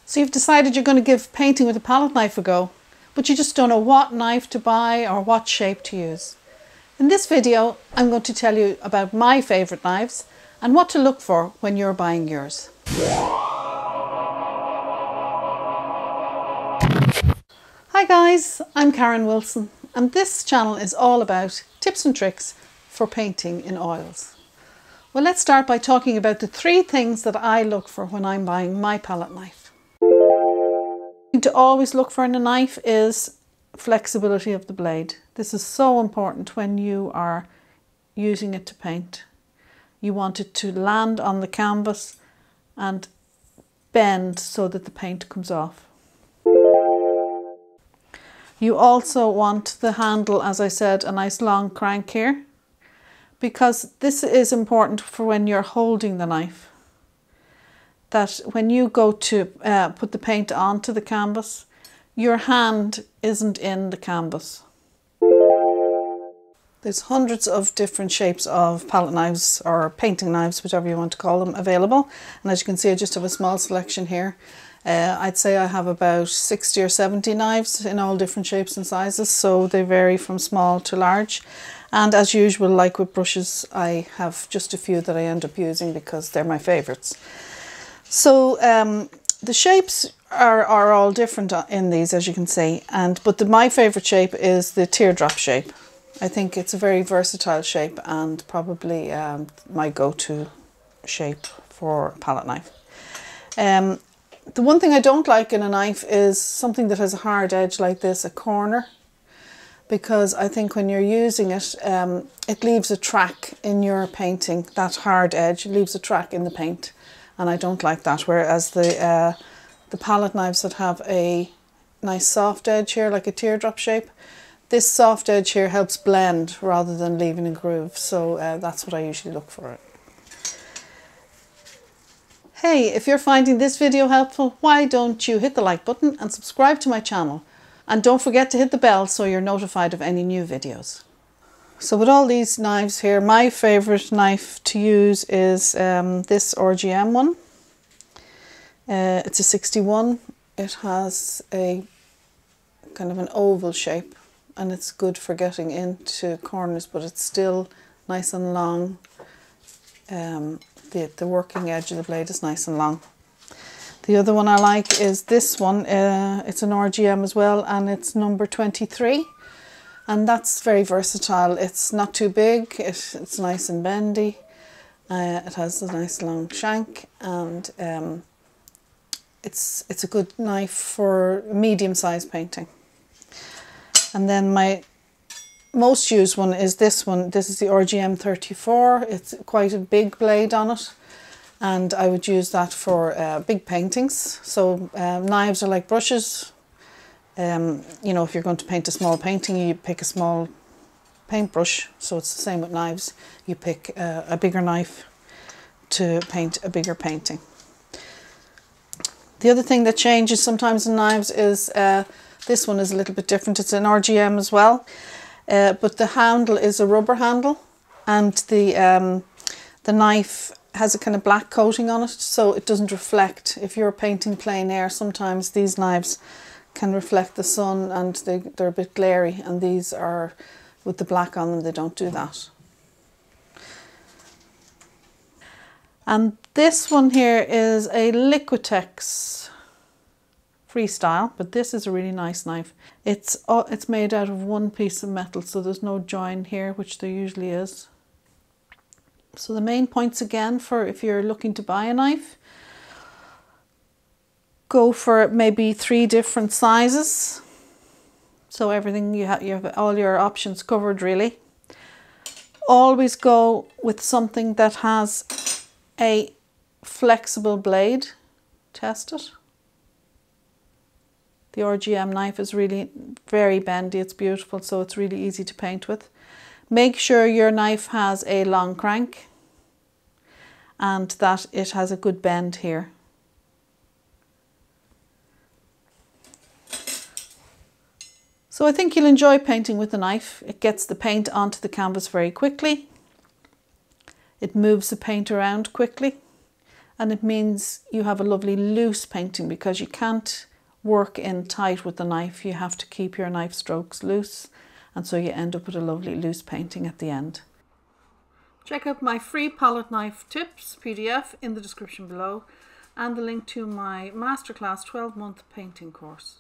So you've decided you're going to give painting with a palette knife a go, but you just don't know what knife to buy or what shape to use. In this video, I'm going to tell you about my favourite knives and what to look for when you're buying yours. Hi guys, I'm Karen Wilson and this channel is all about tips and tricks for painting in oils. Well, let's start by talking about the 3 things that I look for when I'm buying my palette knife. To always look for in a knife is flexibility of the blade. This is so important when you are using it to paint. You want it to land on the canvas and bend so that the paint comes off. You also want the handle, as I said, a nice long crank here, because this is important for when you're holding the knife. That when you go to put the paint onto the canvas, your hand isn't in the canvas. There's hundreds of different shapes of palette knives or painting knives, whichever you want to call them, available. And as you can see, I just have a small selection here. I'd say I have about 60 or 70 knives in all different shapes and sizes, so they vary from small to large. And as usual, like with brushes, I have just a few that I end up using because they're my favourites. So the shapes are all different in these, as you can see, but my favourite shape is the teardrop shape. I think it's a very versatile shape and probably my go-to shape for a palette knife. The one thing I don't like in a knife is something that has a hard edge like this, a corner, because I think when you're using it, it leaves a track in your painting. That hard edge leaves a track in the paint. And I don't like that, whereas the palette knives that have a nice soft edge here, like a teardrop shape, this soft edge here helps blend rather than leaving a groove. So that's what I usually look for it. Hey, if you're finding this video helpful, why don't you hit the like button and subscribe to my channel? And don't forget to hit the bell so you're notified of any new videos. So with all these knives here, my favourite knife to use is this RGM one. It's a 61. It has a kind of an oval shape and it's good for getting into corners, but it's still nice and long. The working edge of the blade is nice and long. The other one I like is this one. It's an RGM as well, and it's number 23. And that's very versatile. It's not too big, it's nice and bendy. It has a nice long shank, and it's a good knife for medium-sized painting. And then my most used one is this one. This is the RGM 34. It's quite a big blade on it, and I would use that for big paintings. So knives are like brushes. You know, if you're going to paint a small painting, you pick a small paintbrush. So it's the same with knives. You pick a bigger knife to paint a bigger painting. The other thing that changes sometimes in knives is this one is a little bit different. It's an RGM as well, but the handle is a rubber handle, and the knife has a kind of black coating on it, so it doesn't reflect. If you're painting plein air, sometimes these knives can reflect the sun and they're a bit glary, and these are, with the black on them, they don't do that. And this one here is a Liquitex Free-Style, but this is a really nice knife. It's made out of one piece of metal, so there's no join here, which there usually is. So the main points again for if you're looking to buy a knife: go for maybe 3 different sizes, so everything you have all your options covered really. Always go with something that has a flexible blade. Test it. The RGM knife is really very bendy. It's beautiful, so it's really easy to paint with. Make sure your knife has a long crank and that it has a good bend here. So I think you'll enjoy painting with the knife. It gets the paint onto the canvas very quickly. It moves the paint around quickly, and it means you have a lovely loose painting because you can't work in tight with the knife. You have to keep your knife strokes loose, and so you end up with a lovely loose painting at the end. Check out my free palette knife tips PDF in the description below, and the link to my masterclass 12-month painting course.